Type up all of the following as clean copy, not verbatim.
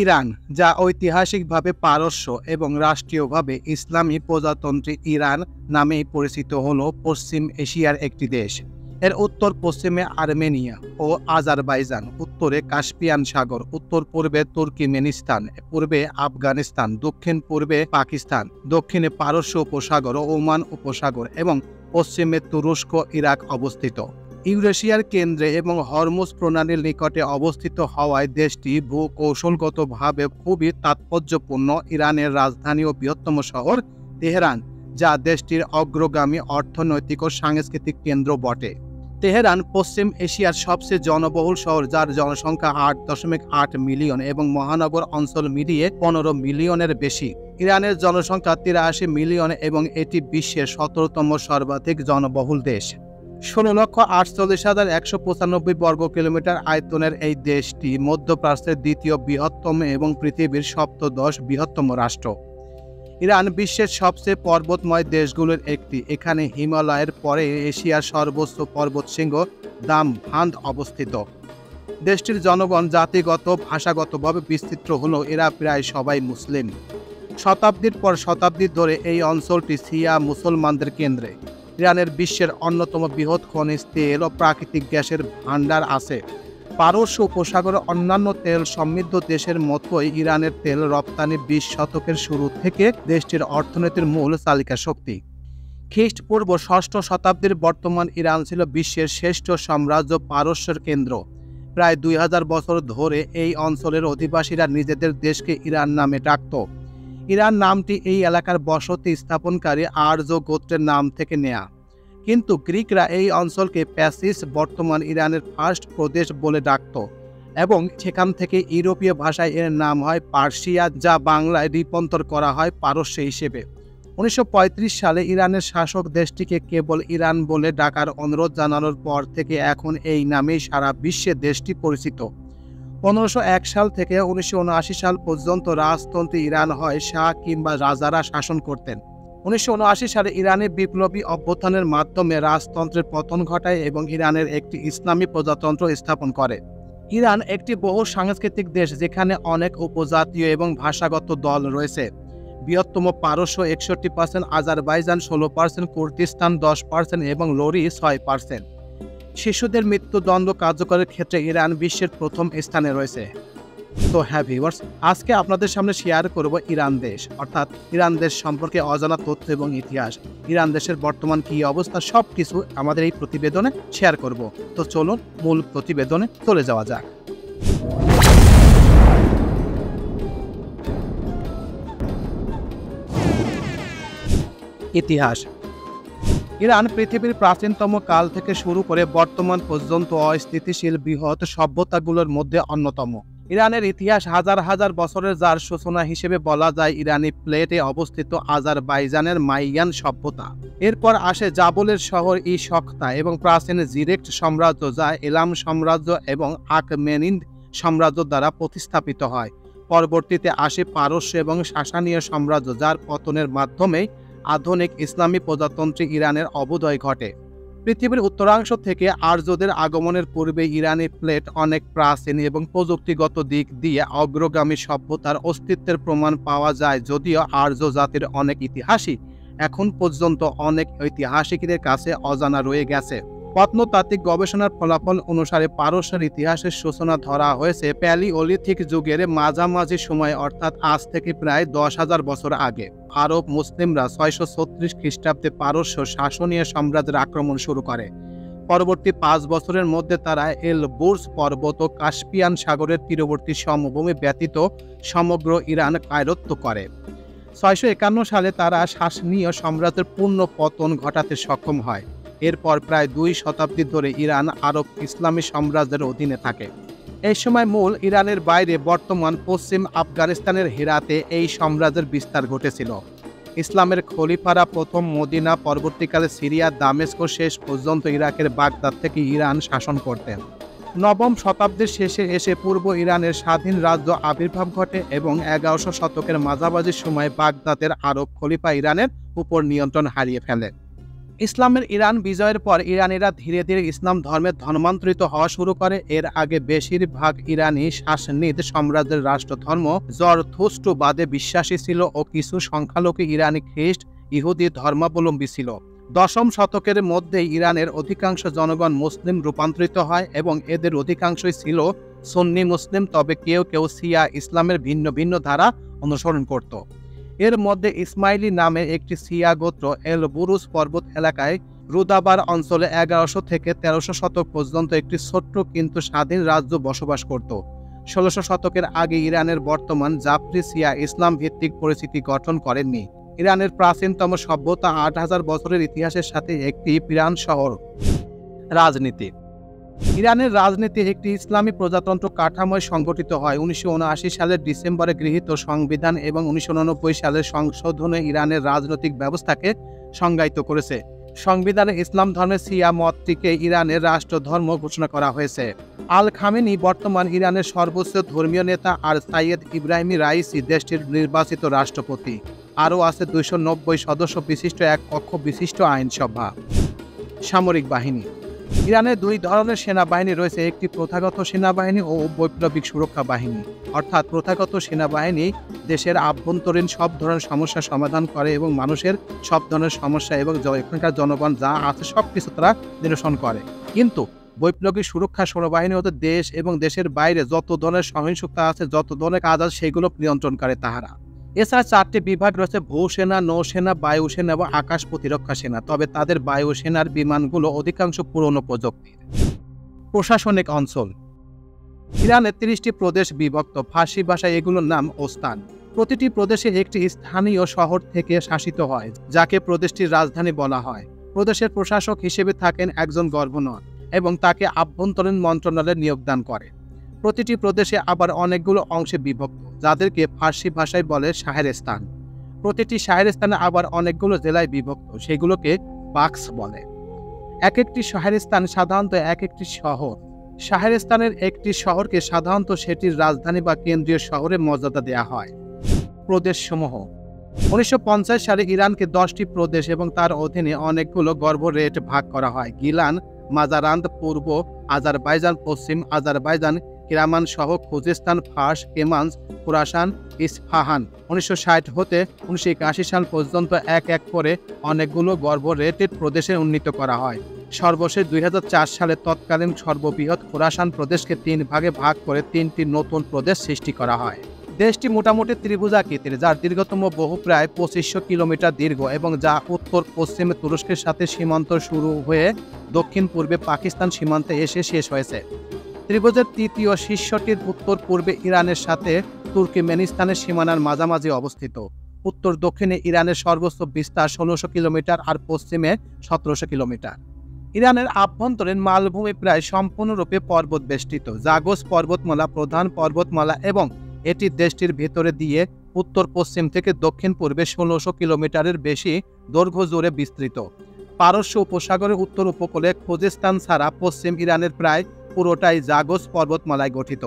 Iran, যা ঐতিহাসিকভাবে পারস্য এবং রাষ্ট্রীয়ভাবে ইসলামী প্রজাতন্ত্রী ইরান নামেই পরিচিত, হল পশ্চিম এশিয়ার একটি দেশ। এর উত্তর পশ্চিমে আর্মেনিয়া ও আজারবাইজান, উত্তরে কাস্পিয়ান সাগর, উত্তর পূর্বে তুর্কমেনিস্তান, পূর্বে আফগানিস্তান, দক্ষিণ পূর্বে পাকিস্তান, দক্ষিণে পারস্য উপসাগর ও ওমান উপসাগর এবং পশ্চিমে তুরস্ক, ইরাক অবস্থিত। ইউরেশিয়ার কেন্দ্রে এবং হরমুজ প্রণালীর নিকটে অবস্থিত হওয়ায় দেশটি ভূকৌশলগতভাবে খুবই তাৎপর্যপূর্ণ। ইরানের রাজধানী ও বৃহত্তম শহর তেহরান, যা দেশটির অগ্রগামী অর্থনৈতিক ও সাংস্কৃতিক কেন্দ্র বটে। তেহরান পশ্চিম এশিয়ার সবচেয়ে জনবহুল শহর, যার জনসংখ্যা 8.8 মিলিয়ন এবং মহানগর অঞ্চল মিলিয়ে 15 মিলিয়নের বেশি। ইরানের জনসংখ্যা 83 মিলিয়ন এবং এটি বিশ্বের 17তম সর্বাধিক জনবহুল দেশ। 16,48,195 বর্গ কিলোমিটার আয়তনের এই দেশটি মধ্যপ্রাচ্যের দ্বিতীয় বৃহত্তম এবং পৃথিবীর সপ্তদশ বৃহত্তম রাষ্ট্র। ইরান বিশ্বের সবচেয়ে পর্বতময় দেশগুলোর একটি। এখানে হিমালয়ের পরে এশিয়ার সর্বোচ্চ পর্বতশৃঙ্গ দামভান্দ অবস্থিত। দেশটির জনগণ জাতিগত ভাষাগতভাবে বিস্তৃত হলেও এরা প্রায় সবাই মুসলিম। শতাব্দীর পর শতাব্দী ধরে এই অঞ্চলটি শিয়া মুসলমানদের কেন্দ্রে। ইরানের বিশ্বের অন্যতম বৃহৎ খনিজ তেল ও প্রাকৃতিক গ্যাসের ভাণ্ডার আছে। পারস্য উপসাগরের অন্যান্য তেল সমৃদ্ধ দেশের মতোই ইরানের তেল রপ্তানি 20 শতকের শুরু থেকে দেশটির অর্থনীতির মূল চালিকা শক্তি। খ্রিস্টপূর্ব 6ষ্ঠ শতাব্দীর বর্তমান ইরান ছিল বিশ্বের শ্রেষ্ঠ সাম্রাজ্য পারস্যের কেন্দ্র। প্রায় 2000 বছর ধরে এই অঞ্চলের অধিবাসীরা নিজেদের দেশকে ইরান নামে ডাকত। ইরান নামটি এই এলাকার বসতি স্থাপনকারী আর্য গোত্রের নাম থেকে নেয়া, কিন্তু গ্রিকরা এই অঞ্চলকে প্যাসিস, বর্তমান ইরানের ফার্স্ট প্রদেশ বলে ডাকত এবং সেখান থেকে ইউরোপীয় ভাষায় এর নাম হয় পার্সিয়া, যা বাংলায় রূপান্তর করা হয় পারস্য হিসেবে। 1935 সালে ইরানের শাসক দেশটিকে কেবল ইরান বলে ডাকার অনুরোধ জানানোর পর থেকে এখন এই নামেই সারা বিশ্বে দেশটি পরিচিত। 1501 সাল থেকে 1979 সাল পর্যন্ত রাজতন্ত্রী ইরান হয় শাহ কিংবা রাজারা শাসন করতেন। 1979 সালে ইরানের বিপ্লবী অভ্যুত্থানের মাধ্যমে রাজতন্ত্রের পতন ঘটায় এবং ইরানের একটি ইসলামী প্রজাতন্ত্র স্থাপন করে। ইরান একটি বহু সাংস্কৃতিক দেশ, যেখানে অনেক উপজাতীয় এবং ভাষাগত দল রয়েছে। বৃহত্তম পারস্য 61%, আজারবাইজান 16%, কুর্দিস্তান 10% এবং লোরি 6%। শিশুদের মৃত্যুদণ্ড কার্যকরের ক্ষেত্রে ইরান বিশ্বের প্রথম স্থানে রয়েছে। তো হ্যাঁ ভিউয়ার্স, আজকে আপনাদের সামনে শেয়ার করব ইরান দেশ, অর্থাৎ ইরান দেশ সম্পর্কে অজানা তথ্য এবং ইতিহাস। ইরান দেশের বর্তমান কী অবস্থা, সব কিছু আমাদের এই প্রতিবেদনে শেয়ার করব। তো চলুন মূল প্রতিবেদনে চলে যাওয়া যাক। ইতিহাস। ইরান পৃথিবীর প্রাচীনতম কাল থেকে শুরু করে বর্তমান পর্যন্ত অস্থিতিশীল বৃহৎ সভ্যতাগুলোর মধ্যে অন্যতম। ইরানের ইতিহাস হাজার হাজার বছরের, যার সূচনা হিসেবে বলা যায় ইরানি প্লেটে অবস্থিত আজারবাইজানের মাইয়ান সভ্যতা। এরপর আসে জাবলের শহর ই শক্তা এবং প্রাচীন জিরেক্ট সাম্রাজ্য, যা এলাম সাম্রাজ্য এবং আখমেনিদ সাম্রাজ্য দ্বারা প্রতিস্থাপিত হয়। পরবর্তীতে আসে পারস্য এবং সাসানীয় সাম্রাজ্য, যার পতনের মাধ্যমে আধুনিক ইসলামী প্রজাতন্ত্রী ইরানের অভ্যুদয় ঘটে। পৃথিবীর উত্তরাংশ থেকে আর্যদের আগমনের পূর্বে ইরানি প্লেট অনেক প্রাচীন এবং প্রযুক্তিগত দিক দিয়ে অগ্রগামী সভ্যতার অস্তিত্বের প্রমাণ পাওয়া যায়, যদিও আর্য জাতির অনেক ইতিহাসই এখন পর্যন্ত অনেক ঐতিহাসিকদের কাছে অজানা রয়ে গেছে। প্রত্নতাত্ত্বিক গবেষণার ফলাফল অনুসারে পারস্যের ইতিহাসের সূচনা ধরা হয়েছে প্যালিওলিথিক যুগের মাঝামাঝি সময়ে, অর্থাৎ আজ থেকে প্রায় 10,000 বছর আগে। আরব মুসলিমরা 636 খ্রিস্টাব্দে পারস্য শাসনীয় সাম্রাজ্যের আক্রমণ শুরু করে। পরবর্তী 5 বছরের মধ্যে তারা এলবুর্জ পর্বত ও কাস্পিয়ান সাগরের তীরবর্তী সমভূমি ব্যতীত সমগ্র ইরান কায়রত্ব করে। 651 সালে তারা শাসনীয় সাম্রাজ্যের পূর্ণ পতন ঘটাতে সক্ষম হয়। এরপর প্রায় 2 শতাব্দী ধরে ইরান আরব ইসলামী সাম্রাজ্যের অধীনে থাকে। এই সময় মূল ইরানের বাইরে বর্তমান পশ্চিম আফগানিস্তানের হেরাতে এই সাম্রাজ্যের বিস্তার ঘটেছিল। ইসলামের খলিফারা প্রথম মদিনা, পরবর্তীকালে সিরিয়া, দামেস্ক, শেষ পর্যন্ত ইরাকের বাগদাদ থেকে ইরান শাসন করতেন। 9ম শতাব্দীর শেষে এসে পূর্ব ইরানের স্বাধীন রাজ্য আবির্ভাব ঘটে এবং 11শ শতকের মাঝামাঝি সময়ে বাগদাদের আরব খলিফা ইরানের উপর নিয়ন্ত্রণ হারিয়ে ফেলে। ইসলামের ইরান বিজয়ের পর ইরানিরা ধীরে ধীরে ইসলাম ধর্মে ধর্মান্তরিত হওয়া শুরু করে। এর আগে বেশিরভাগ ইরানি সাসনিদ সাম্রাজ্যের রাষ্ট্রধর্ম জরথুস্ট্রবাদে বিশ্বাসী ছিল ও কিছু সংখ্যালঘু ইরানি খ্রিস্ট ইহুদি ধর্মাবলম্বী ছিল। দশম শতকের মধ্যে ইরানের অধিকাংশ জনগণ মুসলিম রূপান্তরিত হয় এবং এদের অধিকাংশই ছিল সুন্নি মুসলিম, তবে কেউ কেউ শিয়া ইসলামের ভিন্ন ভিন্ন ধারা অনুসরণ করত। এর মধ্যে ইসমাইলি নামে একটি শিয়া গোত্র এল বুরুজ পর্বত এলাকায় রুদাবার অঞ্চলে 1100 থেকে 1300 শতক পর্যন্ত একটি ছোট্ট কিন্তু স্বাধীন রাজ্য বসবাস করত। 1600 শতকের আগে ইরানের বর্তমান জাফরি শিয়া ইসলাম ভিত্তিক পরিস্থিতি গঠন করেননি। ইরানের প্রাচীনতম সভ্যতা 8000 বছরের ইতিহাসের সাথে একটি পিরান শহর। রাজনীতি। ইরানের রাজনীতি একটি ইসলামী প্রজাতন্ত্র কাঠামোয় সংগঠিত হয়। 1979 সালের ডিসেম্বরে গৃহীত সংবিধান এবং 1989 সালের সংশোধনে ইরানের রাজনৈতিক ব্যবস্থাকে সংজ্ঞায়িত করেছে। সংবিধানে ইসলাম ধর্মের শিয়া মতটিকে ইরানের রাষ্ট্রধর্ম ঘোষণা করা হয়েছে। আল খামেনি বর্তমান ইরানের সর্বোচ্চ ধর্মীয় নেতা আর সাইয়েদ ইব্রাহিমি রাইসি দেশটির নির্বাচিত রাষ্ট্রপতি। আরও আছে 290 সদস্য বিশিষ্ট এক কক্ষ বিশিষ্ট আইনসভা। সামরিক বাহিনী। ইরানের দুই ধরনের সেনাবাহিনী রয়েছে, একটি প্রথাগত সেনাবাহিনী ও বৈপ্লবিক সুরক্ষা বাহিনী। অর্থাৎ প্রথাগত সেনাবাহিনী দেশের আভ্যন্তরীণ সব ধরনের সমস্যার সমাধান করে এবং মানুষের সব ধরনের সমস্যা এবং এখানকার জনগণ যা আছে সব কিছু তারা নিরসন করে। কিন্তু বৈপ্লবিক সুরক্ষা সেনাবাহিনী হতে দেশ এবং দেশের বাইরে যত ধরনের সহিংসতা আছে, যত ধরনের কাজ আছে সেগুলো নিয়ন্ত্রণ করে তাহারা। এছাড়া 4টি বিভাগ রয়েছে: ভূসেনা, নৌসেনা, বায়ুসেনা এবং আকাশ প্রতিরক্ষা সেনা। তবে তাদের বায়ুসেনার বিমানগুলো অধিকাংশ পুরনো প্রযুক্তির। প্রশাসনিক অঞ্চল। ইরানে 30টি প্রদেশ বিভক্ত। ফার্সি ভাষায় এগুলোর নাম ওস্তান। প্রতিটি প্রদেশে একটি স্থানীয় শহর থেকে শাসিত হয়, যাকে প্রদেশটির রাজধানী বলা হয়। প্রদেশের প্রশাসক হিসেবে থাকেন একজন গভর্নর এবং তাকে আভ্যন্তরীণ মন্ত্রণালয়ে নিয়োগদান করে। প্রতিটি প্রদেশে আবার অনেকগুলো অংশে বিভক্ত, যাদেরকে ফার্সি ভাষায় বলে শাহেরস্তান। প্রতিটি শাহেরস্তানে আবার অনেকগুলো জেলায় বিভক্ত, সেগুলোকে বাক্স বলে। এক একটি শাহেরস্তান সাধারণত এক একটি শহর। শাহেরস্তানের একটি শহরকে সাধারণত সেটির রাজধানী বা কেন্দ্রীয় শহরে মর্যাদা দেওয়া হয়। প্রদেশসমূহ। 1950 সালে ইরানকে 10টি প্রদেশ এবং তার অধীনে অনেকগুলো গভর্নরেট ভাগ করা হয়: গিলান, মাজারান্দ, পূর্ব আজারবাইজান, পশ্চিম আজারবাইজান, কিরামান সহ খুজেস্তান, ফার্স, কেমান্স, খোরাসান, ইস্পাহান। 1960 হতে 1981 সাল পর্যন্ত এক এক করে অনেকগুলো গভর্নরেটেড প্রদেশে উন্নীত করা হয়। সর্বশেষ 2004 সালে তৎকালীন সর্ববৃহৎ খোরাসান প্রদেশকে 3 ভাগে ভাগ করে 3টি নতুন প্রদেশ সৃষ্টি করা হয়। দেশটি মোটামুটি ত্রিভুজাকৃতির, যার দীর্ঘতম বহু প্রায় 2500 কিলোমিটার দীর্ঘ এবং যা উত্তর পশ্চিমে তুরস্কের সাথে সীমান্ত শুরু হয়ে দক্ষিণ পূর্বে পাকিস্তান সীমান্তে এসে শেষ হয়েছে। ত্রিভুজের তৃতীয় শীর্ষটির উত্তর পূর্বে ইরানের সাথে তুর্কমেনিস্তানের সীমানার মাঝামাঝি অবস্থিত। উত্তর দক্ষিণে ইরানের সর্বোচ্চ বিস্তার 1600 কিলোমিটার আর পশ্চিমে 1700 কিলোমিটার। ইরানের আভ্যন্তরীণ মালভূমি প্রায় সম্পূর্ণরূপে পর্বত বেষ্টিত। জাগোস পর্বতমালা প্রধান পর্বতমালা এবং এটি দেশটির ভেতরে দিয়ে উত্তর পশ্চিম থেকে দক্ষিণ পূর্বে 1600 কিলোমিটারের বেশি দৈর্ঘ্য জুড়ে বিস্তৃত। পারস্য উপসাগরের উত্তর উপকূলে খুজেস্তান ছাড়া পশ্চিম ইরানের প্রায় পুরোটাই জাগোস পর্বতমালায় গঠিত।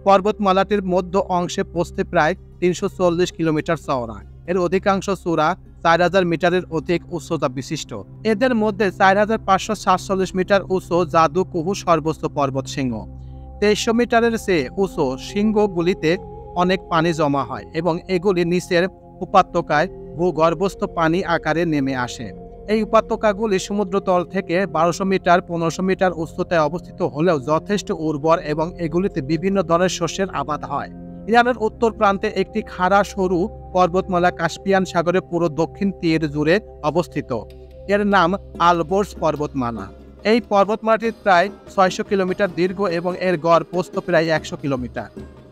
পর্বতমালাটির মধ্য অংশে পৌঁছতে প্রায় 340 কিলোমিটার চওড়া। এর অধিকাংশ চূড়া 4000 মিটারের অধিক উচ্চতা বিশিষ্ট। এদের মধ্যে 4547 মিটার উঁচু জাদু কুহু সর্বোচ্চ পর্বত শৃঙ্গ। 2300 মিটারের চেয়ে উঁচু শৃঙ্গগুলিতে অনেক পানি জমা হয় এবং এগুলি নিচের উপত্যকায় ভূগর্ভস্থ পানি আকারে নেমে আসে। এই উপত্যকাগুলি সমুদ্রতল থেকে 1200 মিটার 1500 মিটার উচ্চতায় অবস্থিত হলেও যথেষ্ট উর্বর এবং এগুলিতে বিভিন্ন ধরনের শস্যের আবাদ হয়। ইরানের উত্তর প্রান্তে একটি খাড়া সরু পর্বতমালা কাস্পিয়ান সাগরের পুরো দক্ষিণ তীর জুড়ে অবস্থিত। এর নাম আলবোর্জ পর্বতমালা। এই পর্বতমালাটি প্রায় 600 কিলোমিটার দীর্ঘ এবং এর গড় প্রস্থ প্রায় 100 কিলোমিটার।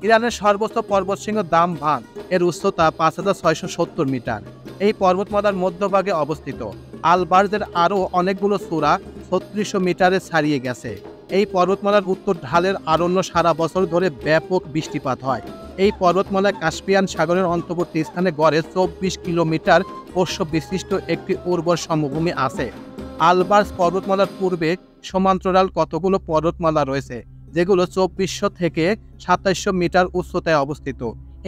ইরানের সর্বোচ্চ পর্বতশৃঙ্গ দামভান, এর উচ্চতা 5670 মিটার। এই পর্বতমালার মধ্যভাগে অবস্থিত। আলবার্জের আরও অনেকগুলো চূড়া 3600 মিটারে ছাড়িয়ে গেছে। এই পর্বতমালার উত্তর ঢালের আরণ্য সারা বছর ধরে ব্যাপক বৃষ্টিপাত হয়। এই পর্বতমালায় কাস্পিয়ান সাগরের অন্তর্বর্তী স্থানে গড়ে 24 কিলোমিটার পোষ্য বিশিষ্ট একটি উর্বর সমভূমি আছে। আলবার্জ পর্বতমালার পূর্বে সমান্তরাল কতগুলো পর্বতমালা রয়েছে, যেগুলো 2400 থেকে 2700 মিটার উচ্চতায় অবস্থিত।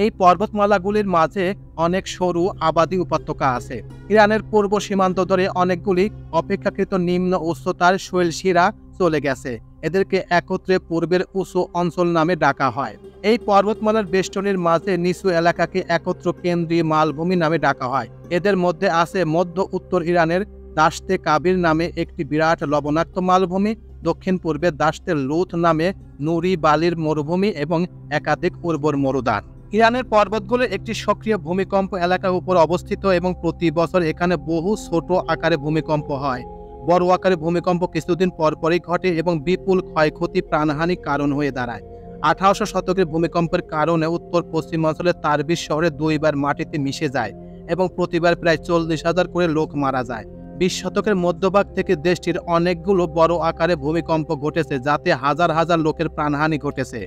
এই পর্বতমালাগুলির মাঝে অনেক সরু আবাদি উপত্যকা আছে। ইরানের পূর্ব সীমান্ত ধরে অনেকগুলি অপেক্ষাকৃত নিম্ন উচ্চতার শৈলশিরা চলে গেছে। এদেরকে একত্রে পূর্বের উঁচু অঞ্চল নামে ডাকা হয়। এই পর্বতমালার বেষ্টনীর মাঝে নিচু এলাকাকে একত্র কেন্দ্রীয় মালভূমি নামে ডাকা হয়। এদের মধ্যে আছে মধ্য উত্তর ইরানের দাশতে কাবির নামে একটি বিরাট লবণাক্ত মালভূমি, দক্ষিণ পূর্বে দাশতে লুথ নামে নুরি বালির মরুভূমি এবং একাধিক উর্বর মরুদান। ইরানের পর্বতগুলোর একটি সক্রিয় ভূমিকম্প এলাকার উপর অবস্থিত এবং প্রতি বছর এখানে বহু ছোট আকারে ভূমিকম্প হয়। বড় আকারে ভূমিকম্প কিছুদিন পরপরই ঘটে এবং বিপুল ক্ষয়ক্ষতি প্রাণহানির কারণ হয়ে দাঁড়ায়। 1800 শতকের ভূমিকম্পের কারণে উত্তর পশ্চিমাঞ্চলের তারবিজ শহরে 2 বার মাটিতে মিশে যায় এবং প্রতিবার প্রায় 40,000 করে লোক মারা যায়। 20 শতকের মধ্যভাগ থেকে দেশটির অনেকগুলো বড় আকারে ভূমিকম্প ঘটেছে, যাতে হাজার হাজার লোকের প্রাণহানি ঘটেছে।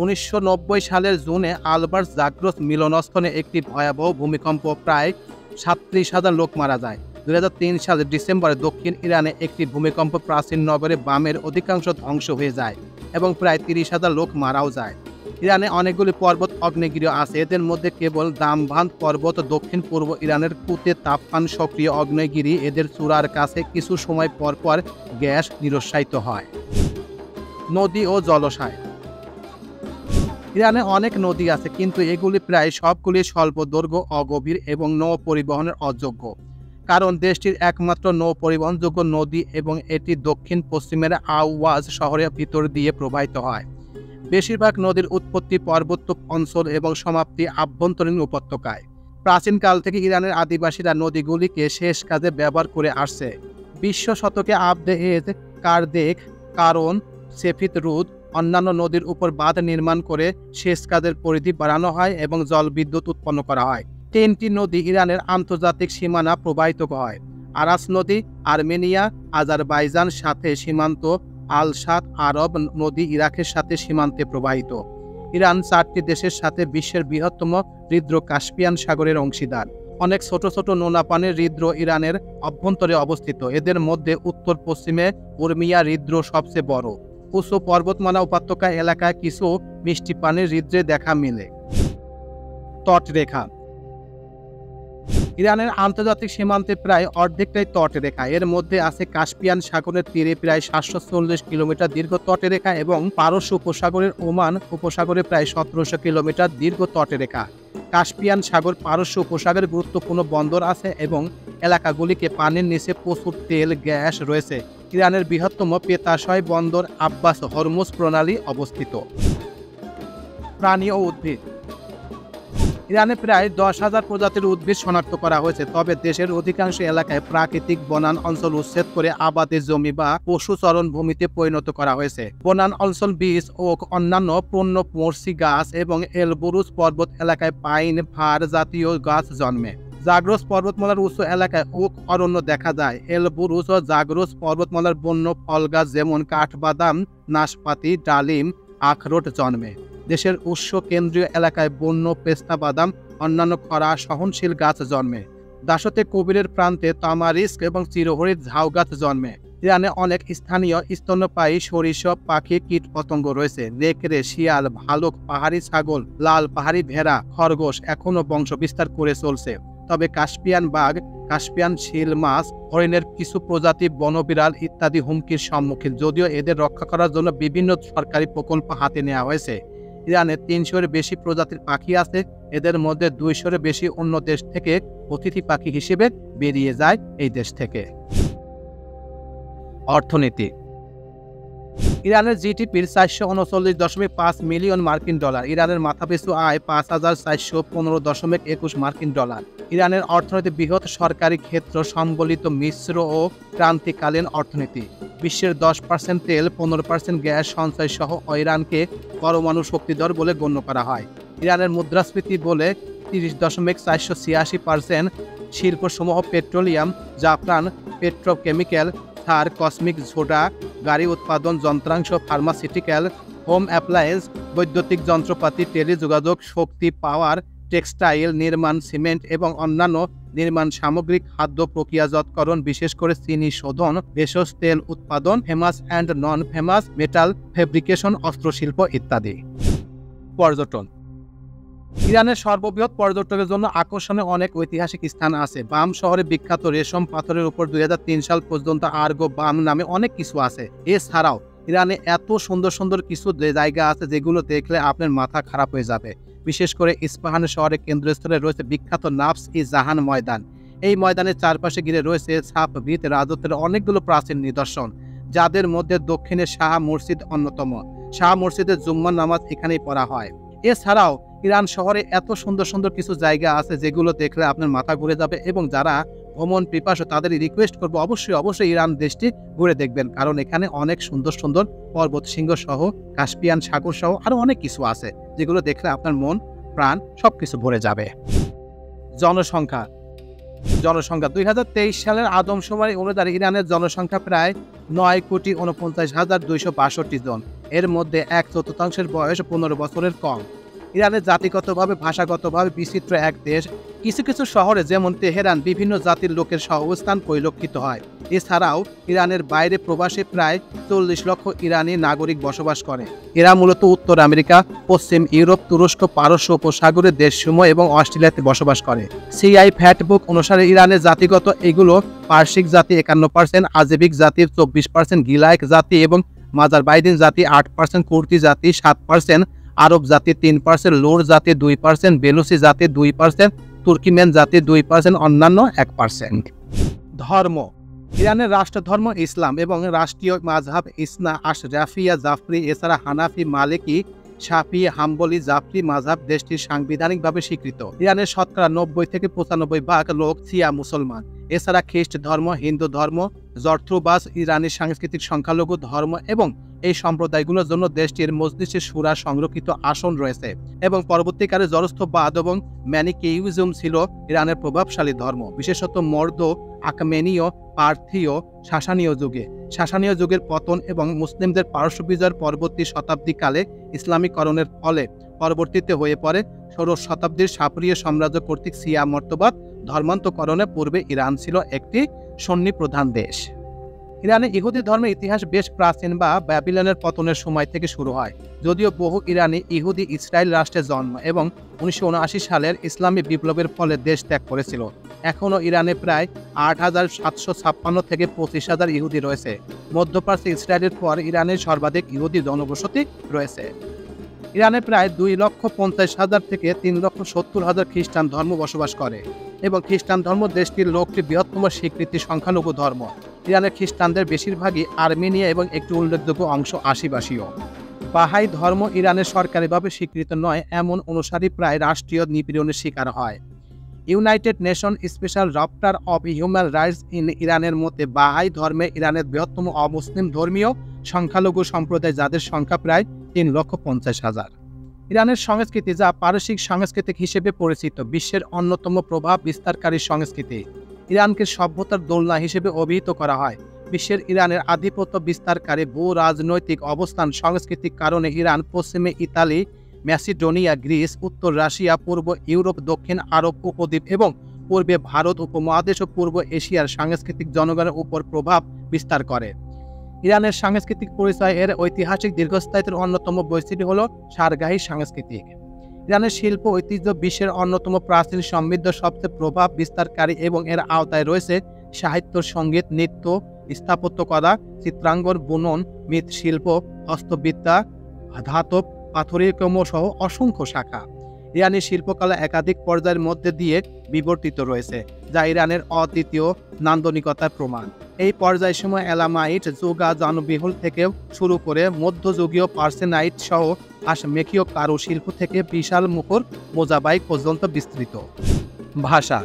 1990 সালের জুনে আলবার্ট জাগ্রস মিলনস্থলে একটি ভয়াবহ ভূমিকম্প প্রায় 37,000 লোক মারা যায়। 2003 সালের ডিসেম্বরে দক্ষিণ ইরানে একটি ভূমিকম্প প্রাচীন নগরে বামের অধিকাংশ ধ্বংস হয়ে যায় এবং প্রায় 30,000 লোক মারাও যায়। ইরানে অনেকগুলি পর্বত আগ্নেয়গিরি আছে। এদের মধ্যে কেবল দামভান পর্বত দক্ষিণ পূর্ব ইরানের কুতে তাপমান সক্রিয় আগ্নেয়গিরি। এদের চূড়ার কাছে কিছু সময় পর পর গ্যাস নিরুৎসাহিত হয়। নদী ও জলাশয়। ইরানে অনেক নদী আছে, কিন্তু এগুলি প্রায় সবগুলি স্বল্প দৈর্ঘ্য, অগভীর এবং নৌ পরিবহনের অযোগ্য। কারণ দেশটির একমাত্র নৌ পরিবহনযোগ্য নদী এবং এটি দক্ষিণ পশ্চিমের আওয়াজ শহরের ভিতর দিয়ে প্রবাহিত হয়। বেশিরভাগ নদীর উৎপত্তি পার্বত্য অঞ্চল এবং সমাপ্তি আভ্যন্তরীণ উপত্যকায়। প্রাচীনকাল থেকে ইরানের আদিবাসীরা নদীগুলিকে সেচ কাজে ব্যবহার করে আসছে। 20 শতকে আবদে এজ, কারদেক, কারণ, সেফিত রুদ অন্যান্য নদীর উপর বাঁধ নির্মাণ করে সেচ কাজের পরিধি বাড়ানো হয় এবং জলবিদ্যুৎ উৎপন্ন করা হয়। 3টি নদী ইরানের আন্তর্জাতিক সীমানা প্রবাহিত হয়। আরাস নদী আর্মেনিয়া, আজারবাইজান সাথে সীমান্ত, আল-সাদ আরব নদী ইরাকের সাথে সীমান্তে প্রবাহিত। ইরান 4টি দেশের সাথে বিশ্বের বৃহত্তম হ্রদ কাস্পিয়ান সাগরের অংশীদার। অনেক ছোট ছোট নোনা পানির হ্রদ ইরানের অভ্যন্তরে অবস্থিত। এদের মধ্যে উত্তর পশ্চিমে উর্মিয়া হ্রদ সবচেয়ে বড়। উঁচু পর্বতমালা উপত্যকা এলাকায় কিছু মিষ্টি পানির হ্রদে দেখা মেলে। তটরেখা। ইরানের আন্তর্জাতিক সীমান্তে প্রায় অর্ধেকটাই তটরেখা। এর মধ্যে আছে কাস্পিয়ান সাগরের তীরে প্রায় 740 কিলোমিটার দীর্ঘ তটরেখা এবং পারস্য উপসাগরের ওমান উপসাগরে প্রায় 1700 কিলোমিটার দীর্ঘ তটরেখা। কাস্পিয়ান সাগর পারস্য উপসাগরের গুরুত্বপূর্ণ বন্দর আছে এবং এলাকাগুলিকে পানির নিচে প্রচুর তেল গ্যাস রয়েছে। ইরানের বৃহত্তম পেতাশয় বন্দর আব্বাস হরমুজ প্রণালী অবস্থিত। প্রাণী ও উদ্ভিদ। ইরানে প্রায় 10,000 প্রজাতির উদ্ভিদ শনাক্ত করা হয়েছে, তবে দেশের অধিকাংশ এলাকায় প্রাকৃতিক বনান অঞ্চল উচ্ছেদ করে আবাদের জমি বা পশুচরণ ভূমিতে পরিণত করা হয়েছে। বনান অঞ্চল বীজ ও অন্যান্য পর্ণমোর্সি গাছ এবং এলবুরুজ পর্বত এলাকায় পাইন, ফার জাতীয় গাছ জন্মে। জাগ্রস পর্বতমালার উচ্চ এলাকায় ওক অরণ্য দেখা যায়। এলবুরুজ ও জাগ্রস পর্বতমালার বন্য ফল গাছ যেমন কাঠবাদাম, নাশপাতি, ডালিম, আখরোট জন্মে। দেশের উৎস কেন্দ্রীয় এলাকায় বন্য পেস্তা বাদাম, অন্যান্য খরা সহনশীল গাছ জন্মে। দাসতে কবিরের প্রান্তে তামারিস্ক এবং চিরহরিৎ ঝাউ গাছ জন্মে। ইরানে অনেক স্থানীয় স্তন্যপায়ী সরিষপ, পাখি, কীট পতঙ্গ রয়েছে। নেকড়ে, শিয়াল, ভালুক, পাহাড়ি ছাগল, লাল পাহাড়ি ভেড়া, খরগোশ এখনও বংশ বিস্তার করে চলছে। তবে কাস্পিয়ান বাঘ, কাস্পিয়ান শিল মাছ, হরিণের কিছু প্রজাতি, বনবিড়াল ইত্যাদি হুমকির সম্মুখীন, যদিও এদের রক্ষা করার জন্য বিভিন্ন সরকারি প্রকল্প হাতে নেওয়া হয়েছে। ইরানে 300-এর বেশি প্রজাতির পাখি আছে। এদের মধ্যে 200-এর বেশি অন্য দেশ থেকে অতিথি পাখি হিসেবে বেরিয়ে যায় এই দেশ থেকে। অর্থনীতি। ইরানের জিডিপির 439.5 মিলিয়ন মার্কিন ডলার। ইরানের মাথাপিছু আয় 5,415.21 মার্কিন ডলার। ইরানের অর্থনীতি বৃহৎ সরকারি ক্ষেত্র সম্বলিত মিশ্র ও ক্রান্তিকালীন অর্থনীতি। বিশ্বের 10% তেল, 15% গ্যাস সঞ্চয় সহ ইরানকে পরমাণু শক্তিধর বলে গণ্য করা হয়। ইরানের মুদ্রাস্ফীতি বলে 30.486%। শিল্পসমূহ পেট্রোলিয়াম, জাফরান, পেট্রোকেমিক্যাল, সার, কসমিক সোডা, গাড়ি উৎপাদন, যন্ত্রাংশ, ফার্মাসিউটিক্যাল, হোম অ্যাপ্লায়েন্স, বৈদ্যুতিক যন্ত্রপাতি, টেলিযোগাযোগ, শক্তি, পাওয়ার, টেক্সটাইল, নির্মাণ, সিমেন্ট এবং অন্যান্য নির্মাণ সামগ্রী, খাদ্য প্রক্রিয়াজাতকরণ, বিশেষ করে চিনি শোধন, ভেষজ তেল উৎপাদন, famous and non famous metal fabrication, অস্ত্রশিল্প ইত্যাদি। পর্যটন। ইরানের সর্ববৃহৎ পর্যটকের জন্য আকর্ষণীয় অনেক ঐতিহাসিক স্থান আছে। বাম শহরে বিখ্যাত রেশম পাথরের উপর 2003 সাল পর্যন্ত আর্গো বাম নামে অনেক কিছু আছে। এছাড়াও ইরানে এত সুন্দর সুন্দর কিছু জায়গা আছে যেগুলো দেখলে আপনার মাথা খারাপ হয়ে যাবে। বিশেষ করে ইস্পাহান শহরের কেন্দ্রস্থলে রয়েছে বিখ্যাত নাফস ই জাহান ময়দান। এই ময়দানের চারপাশে ঘিরে রয়েছে সাফভিদ রাজত্বের অনেকগুলো প্রাচীন নিদর্শন, যাদের মধ্যে দক্ষিণে শাহ মসজিদ অন্যতম। শাহ মসজিদের জুম্মার নামাজ এখানেই পড়া হয়। এছাড়াও ইরান শহরে এত সুন্দর সুন্দর কিছু জায়গা আছে যেগুলো দেখলে আপনার মাথা ঘুরে যাবে, এবং যারা ভ্রমণ পিপাসু তাদের রিকোয়েস্ট করবো অবশ্যই ইরান দেশটি ঘুরে দেখবেন, কারণ এখানে অনেক সুন্দর সুন্দর পর্বত শৃঙ্গ সহ কাস্পিয়ান সাগর সহ আরো অনেক কিছু আছে যেগুলো দেখলে আপনার মন প্রাণ সবকিছু ভরে যাবে। জনসংখ্যা 2023 সালের আদমশুমারি অনুযায়ী ইরানের জনসংখ্যা প্রায় 9,49,262 জন। এর মধ্যে 1/4 বয়স 15 বছরের কম। ইরানের জাতিগতভাবে ভাষাগতভাবে বিচিত্র এক দেশ। কিছু কিছু শহরে যেমন তেহরান বিভিন্ন জাতির লোকের সহাবস্থান পরিলক্ষিত হয়। এছাড়াও ইরানের বাইরে প্রবাসী প্রায় 40 লক্ষ ইরানি নাগরিক বসবাস করে। এরা মূলত উত্তর আমেরিকা, পশ্চিম ইউরোপ, তুরস্ক, পারস্য উপসাগরের দেশসমূহ এবং অস্ট্রেলিয়াতে বসবাস করে। সিআই ফ্যাট বুক অনুসারে ইরানের জাতিগত এগুলো পার্সিক জাতি 51%, আজেবিক জাতির 24%, গিলায়ক জাতি এবং মাজারবাইদিন জাতি 8%, কুর্দি জাতি 7%, আরব জাতি 3%, লোর জাতি 2%, বেলুচি জাতি 2%, তুর্কিমেন জাতি 2%, অন্যান্য 1%। ধর্ম ইরানের রাষ্ট্রধর্ম ইসলাম এবং রাষ্ট্রীয় মাযহাব ইসনা আশরাফিয়া জাফরি। এছাড়া হানাফি, মালিকি, শাফি, হাম্বলি, জাফরি মাযহাব দেশটির সাংবিধানিকভাবে স্বীকৃত। ইরানের শতকরা 90 থেকে 95% লোক শিয়া মুসলমান। এছাড়া খ্রিস্ট ধর্ম, হিন্দু ধর্ম, জর্থ্রুবাস ইরানের সাংস্কৃতিক সংখ্যালঘু ধর্ম, এবং এই সম্প্রদায়গুলোর জন্য দেশটির মজলিসে শুরা সংরক্ষিত আসন রয়েছে। এবং পরবর্তীকালে জরস্থবাদ এবং ম্যানিকেইজম ছিল ইরানের প্রভাবশালী ধর্ম, বিশেষত মর্দ, আর্মেনীয়, পার্থীয়, সাসানীয় যুগের পতন এবং মুসলিমদের পারস্য বিজয়ের পরবর্তী শতাব্দীকালে ইসলামীকরণের ফলে পরবর্তীতে হয়ে পড়ে 16 শতাব্দীর সাফরীয় সাম্রাজ্য কর্তৃক শিয়া মতবাদ ধর্মান্তকরণের পূর্বে ইরান ছিল একটি সুন্নি প্রধান দেশ। ইরানে ইহুদি ধর্মের ইতিহাস বেশ প্রাচীন বা ব্যাবিলনের পতনের সময় থেকে শুরু হয়। যদিও বহু ইরানি ইহুদি ইসরায়েল রাষ্ট্রে জন্ম এবং 1979 সালের ইসলামী বিপ্লবের ফলে দেশ ত্যাগ করেছিল। এখনও ইরানে প্রায় 8,756 থেকে 25,000 ইহুদি রয়েছে। মধ্যপ্রাচ্যে ইসরায়েলের পর ইরানের সর্বাধিক ইহুদি জনবসতি রয়েছে। ইরানে প্রায় 2,50,000 থেকে 3,70,000 খ্রিস্টান ধর্ম বসবাস করে এবং খ্রিস্টান ধর্ম দেশটির লোকটি বৃহত্তম স্বীকৃতি সংখ্যালঘু ধর্ম। ইরানের খ্রিস্টানদের বেশিরভাগই আর্মেনিয়া এবং একটি উল্লেখযোগ্য অংশ আশিবাসীয়। বাহাই ধর্ম ইরানের সরকারিভাবে স্বীকৃত নয় এমন অনুসারী প্রায় রাষ্ট্রীয় নিপীড়নের শিকার হয়। United Nation special rapporteur of human rights in ইরানের মতে বাহাই ধর্মে ইরানের বৃহত্তম অমুসলিম ধর্মীয় সংখ্যালঘু সম্প্রদায়, যাদের সংখ্যা প্রায় 3,50,000। ইরানের সংস্কৃতি, যা পারসিক সাংস্কৃতিক হিসেবে পরিচিত, বিশ্বের অন্যতম প্রভাব বিস্তারকারী সংস্কৃতি। ইরানকে সভ্যতার দোলনা হিসেবে অভিহিত করা হয়। বিশ্বের ইরানের আধিপত্য বিস্তারকারী ভূ রাজনৈতিক অবস্থান সাংস্কৃতিক কারণে ইরান পশ্চিমে ইতালি, ম্যাসিডোনিয়া, গ্রিস, উত্তর রাশিয়া, পূর্ব ইউরোপ, দক্ষিণ আরব উপদ্বীপ এবং পূর্বে ভারত উপমহাদেশ ও পূর্ব এশিয়ার সাংস্কৃতিক জনগণের উপর প্রভাব বিস্তার করে। ইরানের সাংস্কৃতিক পরিচয় এর ঐতিহাসিক দীর্ঘস্থায়িত্বের অন্যতম বৈশিষ্ট্য হল শারগাহি সাংস্কৃতিক। ইরানের শিল্প ঐতিহ্য বিশ্বের অন্যতম প্রাচীন, সমৃদ্ধ, সবচেয়ে প্রভাব বিস্তারকারী এবং এর আওতায় রয়েছে সাহিত্য, সঙ্গীত, নৃত্য, স্থাপত্যকলা, চিত্রাঙ্কন, বুনন, মৃৎশিল্প, হস্তবিদ্যা, ধাতব, পাথরীকর্ম সহ অসংখ্য শাখা। ইরানি শিল্পকলা একাধিক পর্যায়ের মধ্যে দিয়ে বিবর্তিত রয়েছে, যা ইরানের অদ্বিতীয় নান্দনিকতার প্রমাণ। এই পর্যায়সমূহ এলামাইট, যুগা জানুবিহুল থেকে শুরু করে মধ্যযুগীয় পার্সেনাইট সহ আশমেকীয় কারুশিল্প থেকে বিশাল মুখর মোজাবাইক পর্যন্ত বিস্তৃত। ভাষা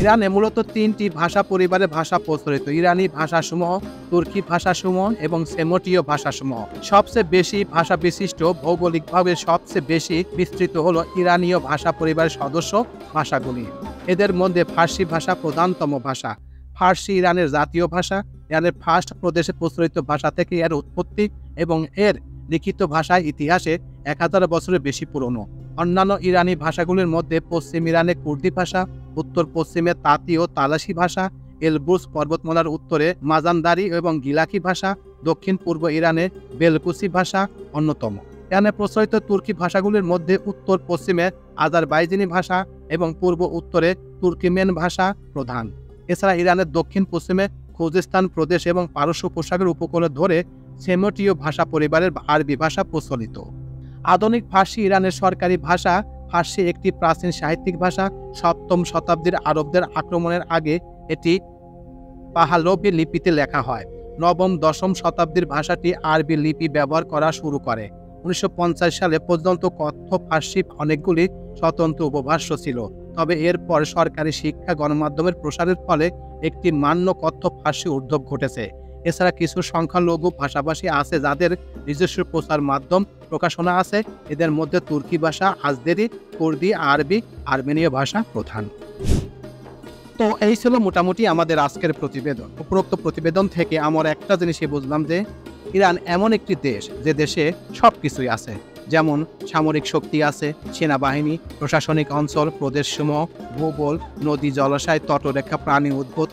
ইরানে মূলত 3টি ভাষা পরিবারের ভাষা প্রচলিত: ইরানি ভাষাসমূহ, তুর্কি ভাষাসমূহ এবং সেমটীয় ভাষাসমূহ। সবচেয়ে বেশি ভাষা বিশিষ্ট, ভৌগোলিকভাবে সবচেয়ে বেশি বিস্তৃত হল ইরানীয় ভাষা পরিবারের সদস্য ভাষাগুলি। এদের মধ্যে ফার্সি ভাষা প্রধানতম ভাষা। ফার্সি ইরানের জাতীয় ভাষা। ইরানের ফার্স প্রদেশে প্রচলিত ভাষা থেকে এর উৎপত্তি এবং এর লিখিত ভাষায় ইতিহাসে 1000 বছরের বেশি পুরনো। অন্যান্য ইরানি ভাষাগুলির মধ্যে পশ্চিম ইরানে কুর্দি ভাষা, উত্তর পশ্চিমে তাতি ও তালাশি ভাষা, এলব্রুস পর্বতমালার উত্তরে মাজানদারি এবং গিলাকি ভাষা, দক্ষিণ পূর্ব ইরানে বেলকুসি ভাষা অন্যতম। ইরানে প্রচলিত তুর্কি ভাষাগুলির মধ্যে উত্তর পশ্চিমে আজারবাইজানি ভাষা এবং পূর্ব উত্তরে তুর্কিমেন ভাষা প্রধান। এছাড়া ইরানের দক্ষিণ পশ্চিমে খুজেস্তান প্রদেশ এবং পারস্য উপসাগর উপকূলে ধরে সেমেটীয় ভাষা পরিবারের আরবি ভাষা প্রচলিত। আধুনিক ফার্সি ইরানের সরকারি ভাষা। ফার্সি একটি প্রাচীন সাহিত্যিক ভাষা। 7ম শতাব্দীর আরবদের আক্রমণের আগে এটি পাহলভি লিপিতে লেখা হয়। 9ম-10ম শতাব্দীর ভাষাটি আরবি লিপি ব্যবহার করা শুরু করে। 1950 সালে পর্যন্ত কথ্য ফার্সি অনেকগুলি স্বতন্ত্র উপভাষ্য ছিল, তবে এরপর সরকারি শিক্ষা গণমাধ্যমের প্রসারের ফলে একটি মান্য কথ্য ফার্সি উদ্ভব ঘটেছে। এছাড়া কিছু সংখ্যালঘু ভাষাভাষী আছে যাদের নিজস্ব প্রচার মাধ্যম প্রকাশনা আছে। এদের মধ্যে তুর্কি ভাষা, আজদেরি, কুর্দি, আরবি, আর্মেনীয় ভাষা প্রধান। তো এই ছিল মোটামুটি আমাদের আজকের প্রতিবেদন। উপরোক্ত প্রতিবেদন থেকে আমরা একটা জিনিসই বুঝলাম যে ইরান এমন একটি দেশ যে দেশে সবকিছুই আছে, যেমন সামরিক শক্তি আছে, সেনাবাহিনী, প্রশাসনিক অঞ্চল, প্রদেশসমূহ, ভূগোল, নদী, জলাশয়, তটরেখা, প্রাণী, উদ্ভিদ,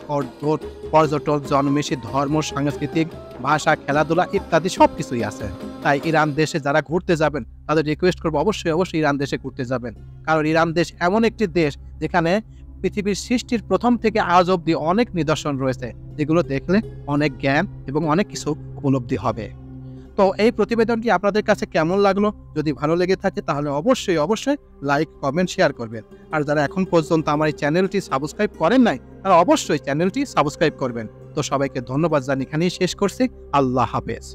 পর্যটন, জনমেশী, ধর্ম, সাংস্কৃতিক, ভাষা, খেলাধুলা ইত্যাদি সবকিছুই আছে। তাই ইরান দেশে যারা ঘুরতে যাবেন তাদের রিকোয়েস্ট করবো অবশ্যই ইরান দেশে ঘুরতে যাবেন, কারণ ইরান দেশ এমন একটি দেশ যেখানে পৃথিবীর সৃষ্টির প্রথম থেকে আজ অবধি অনেক নিদর্শন রয়েছে, যেগুলো দেখলে অনেক জ্ঞান এবং অনেক কিছু উপলব্ধি হবে। তো এই প্রতিবেদনটি আপনাদের কাছে কেমন লাগলো? যদি ভালো লেগে থাকে তাহলে অবশ্যই লাইক, কমেন্ট, শেয়ার করবেন। আর যারা এখন পর্যন্ত আমার এই চ্যানেলটি সাবস্ক্রাইব করেন নাই তারা অবশ্যই চ্যানেলটি সাবস্ক্রাইব করবেন। তো সবাইকে ধন্যবাদ জানিয়ে এখানেই শেষ করছি। আল্লাহ হাফেজ।